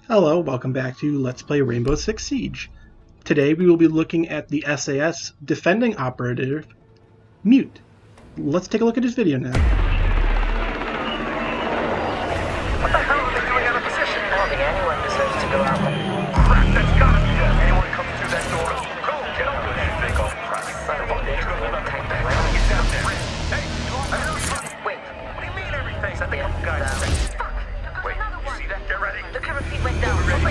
Hello, welcome back to Let's Play Rainbow Six Siege. Today we will be looking at the SAS defending operative, Mute. Let's take a look at his video now. What the hell are they doing out of position? I don't think anyone deserves to go out. Crap, that's gotta be it. Anyone comes through that door, go, get up there. Big old crap. Son of a bitch, we're gonna take the ground. Get down there. Hey, I know something. Wait, what do you mean everything? I think a couple guys are saying, fuck. Wait, you see that? Get ready. The camera feed went down. Ready?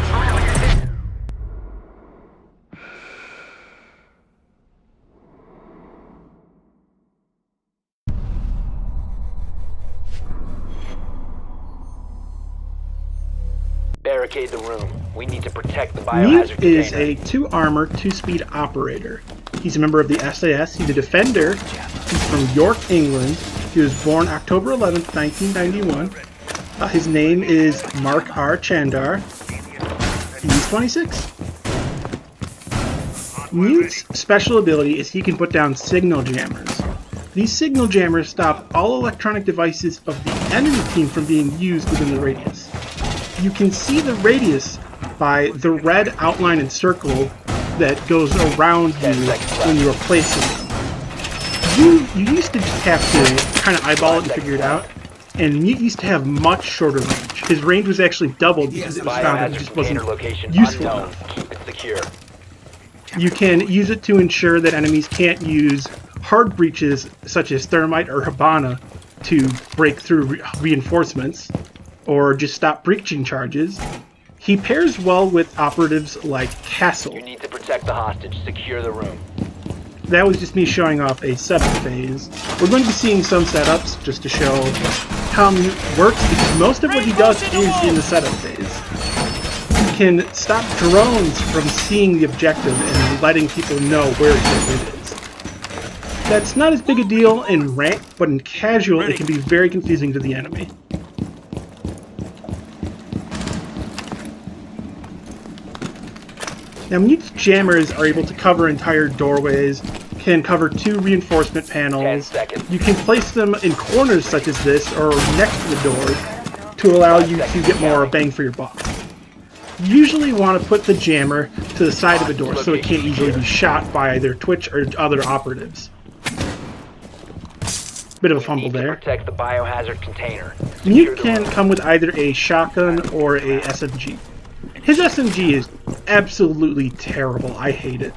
Barricade the room. We need to protect the biohazard Mute is container. a 2-armor, 2-speed operator. He's a member of the SAS. He's a defender. He's from York, England. He was born October 11th, 1991. His name is Mark R. Chandar. He's 26. Mute's special ability is he can put down signal jammers. These signal jammers stop all electronic devices of the enemy team from being used within the radius. You can see the radius by the red outline and circle that goes around you when you are placing them. You used to just have to kind of eyeball it and figure it out, and Mute used to have much shorter range. His range was actually doubled because it was found that it just wasn't useful enough. Keep it secure. You can use it to ensure that enemies can't use hard breaches such as Thermite or Habana to break through reinforcements, or just stop breaching charges. He pairs well with operatives like Castle. You need to protect the hostage. Secure the room. That was just me showing off a setup phase. We're going to be seeing some setups just to show how Mute works, because most of what he does is in the setup phase. He can stop drones from seeing the objective and letting people know where it is. That's not as big a deal in rank, but in casual it can be very confusing to the enemy. Now, Mute's jammers are able to cover entire doorways, can cover 2 reinforcement panels. 10 seconds. You can place them in corners such as this or next to the doors to allow you to get more bang for your buck. You usually want to put the jammer to the side of the door so it can't easily be shot by either Twitch or other operatives. Bit of a fumble there. Protect the biohazard container. Mute can come with either a shotgun or a SMG. His SMG is absolutely terrible. I hate it.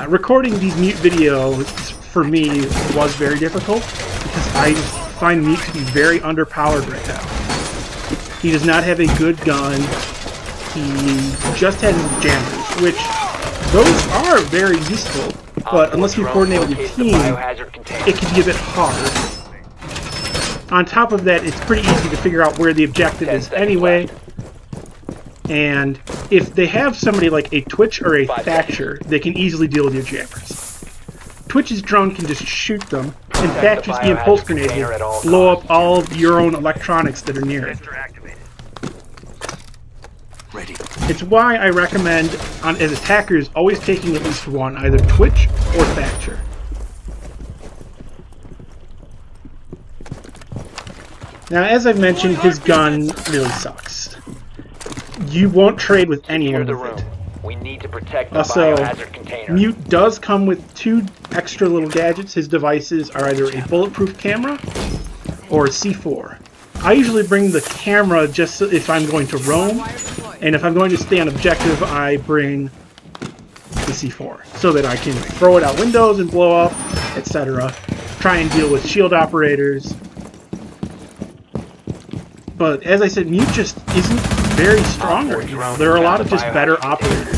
Recording these Mute videos for me was very difficult because I find Mute to be very underpowered right now. He does not have a good gun. He just has his jammers, which those are very useful, but unless you coordinate with your team, it can be a bit hard. On top of that, it's pretty easy to figure out where the objective is anyway. And if they have somebody like a Twitch or a Thatcher, they can easily deal with your jammers. Twitch's drone can just shoot them, and Thatcher's impulse grenade will blow up all of your own electronics that are near it. It's why I recommend, as attackers, always taking at least one, either Twitch or Thatcher. Now, as I've mentioned, his gun really sucks. You won't trade with anyone with it. We need to protect the Also, biohazard container. Mute does come with 2 extra little gadgets. His devices are either a bulletproof camera or a C4. I usually bring the camera just if I'm going to roam, and if I'm going to stay on objective, I bring the C4 so that I can throw it out windows and blow up, etc. Try and deal with shield operators. But as I said, Mute just isn't very strong right now. There are a lot of just better operators.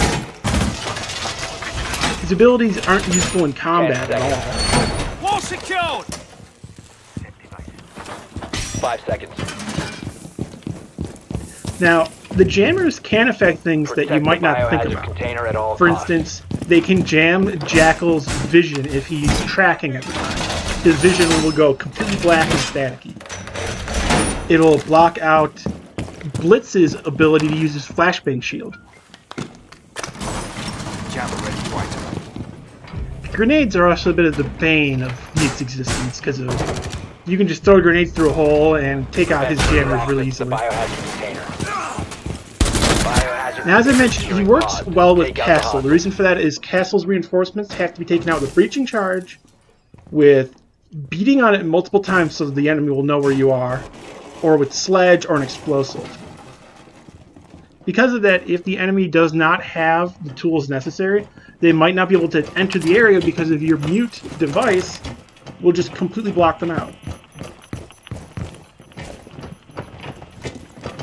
His abilities aren't useful in combat at all. Wall secured! 5 seconds. Now, the jammers can affect things that you might not think Container at all about. For costs. instance, they can jam Jackal's vision if he's tracking at the time. His vision will go completely black and staticky. It'll block out Blitz's ability to use his flashbang shield. Grenades are also a bit of the bane of Mute's existence because you can just throw grenades through a hole and take out his jammers really easily. The biohazard container. Biohazard Now, as I container mentioned, he securing works pods. well with Take out the Castle. The hostage. reason for that is Castle's reinforcements have to be taken out with a breaching charge, with beating on it multiple times so that the enemy will know where you are, or with sledge or an explosive. Because of that, if the enemy does not have the tools necessary, they might not be able to enter the area because of your mute device will just completely block them out.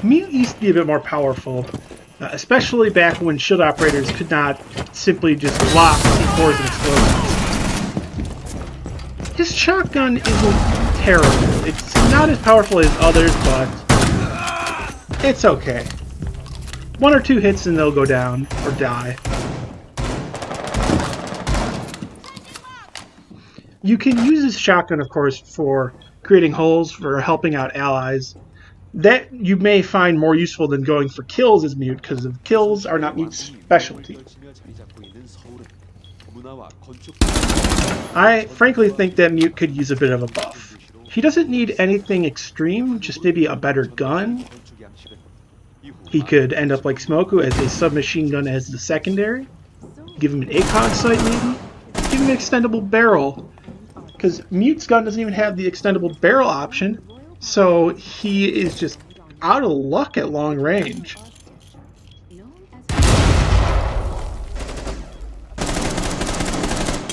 Mute used to be a bit more powerful, especially back when shield operators could not simply just block C4s and explosions. His shotgun isn't terrible. It's not as powerful as others, but it's okay. 1 or 2 hits and they'll go down or die. You can use this shotgun, of course, for creating holes, for helping out allies. That you may find more useful than going for kills as Mute, because kills are not Mute's specialty. I frankly think that Mute could use a bit of a buff. He doesn't need anything extreme, just maybe a better gun. He could end up like Smoku as a submachine gun as the secondary. Give him an ACOG sight maybe. Give him an extendable barrel. Because Mute's gun doesn't even have the extendable barrel option. So he is just out of luck at long range.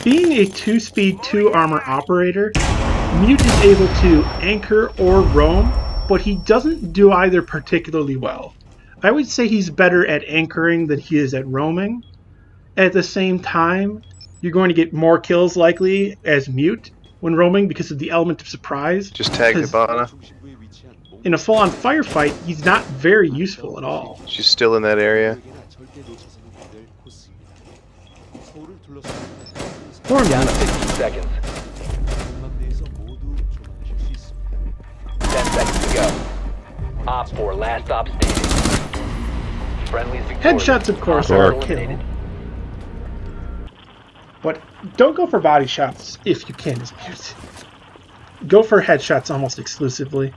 Being a 2-speed, 2-armor operator, Mute is able to anchor or roam, but he doesn't do either particularly well. I would say he's better at anchoring than he is at roaming. At the same time, you're going to get more kills likely as Mute when roaming because of the element of surprise. Just tag the Hibana. In a full-on firefight, he's not very useful at all. She's still in that area. Form Down to 15 seconds. 10 seconds to go. Op 4, last stop standing. Friendly's victorious. Headshots, of course, Op are four a kill. eliminated. But don't go for body shots if you can as Mute. Go for headshots almost exclusively.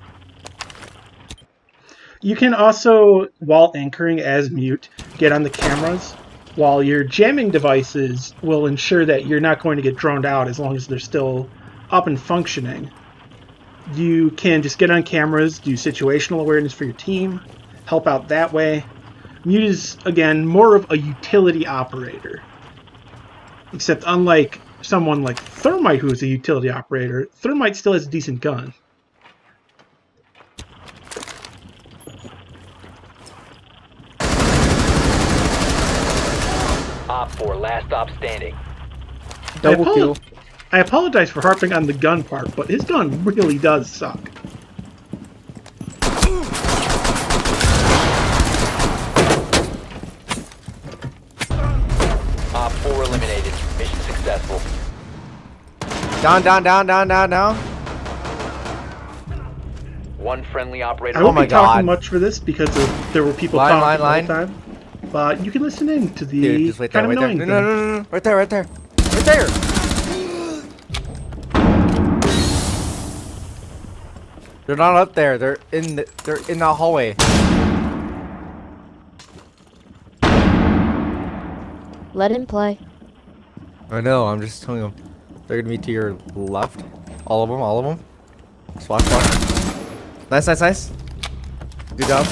You can also, while anchoring as Mute, get on the cameras, while your jamming devices will ensure that you're not going to get droned out as long as they're still up and functioning. You can just get on cameras, do situational awareness for your team, help out that way. Mute is, again, more of a utility operator. Except unlike someone like Thermite, who is a utility operator, Thermite still has a decent gun. Op 4, last stop standing. I apologize for harping on the gun part, but his gun really does suck. Op 4 eliminated. Mission successful. Down, down, down, down, down, down. One friendly operator. I won't my be talking God. much for this because there were people Line, talking line, the whole time. But you can listen in to the Dude, just wait there, kind of wait there. annoying No, no, thing. no, no, no. Right there, right there. Right there. They're not up there. They're in the hallway. Let him play. I know. I'm just telling them. They're gonna be to your left. All of them. All of them. Swatch, swatch. Nice, nice, nice. Good job.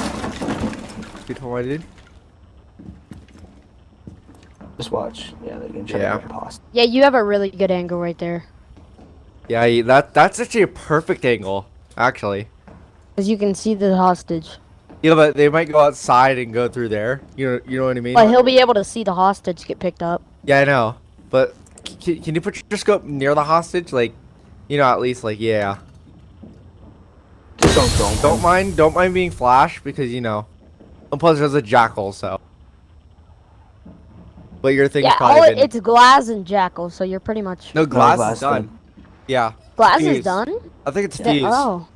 Good for what I did. Just watch. Yeah, they're gonna try Yeah. to get past. Yeah, you have a really good angle right there. Yeah, that's actually a perfect angle. Actually. Because you can see the hostage. You know, but they might go outside and go through there. You know what I mean? But he'll be able to see the hostage get picked up. Yeah, I know. But can you put your scope near the hostage? Like, you know, at least like, yeah. Just don't. Don't mind being flash because you know. And plus, there's a jackal, so. But your thing's Yeah, probably been... it's Glass and Jackal, so you're pretty much... No, glass Glass is done. done. Yeah. Glass Fuse. is done? I think it's Is that- fuse. oh.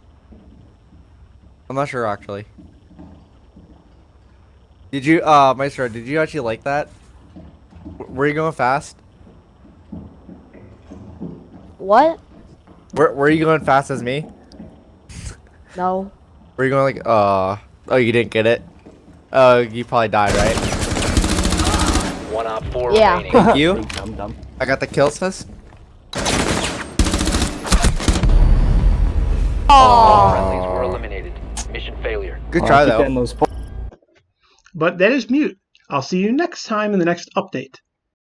I'm not sure actually. Did you, Maestro? Did you actually like that? Were you going fast? What? Were you going fast as me? No. Were you going like, oh, you didn't get it? You probably died, right? One op 4 Yeah. remaining. Thank you. Big dumb dumb. I got the kill, sis. All friendlies were eliminated. Mission failure. Good try, Keep that though. in those But that is Mute. I'll see you next time in the next update.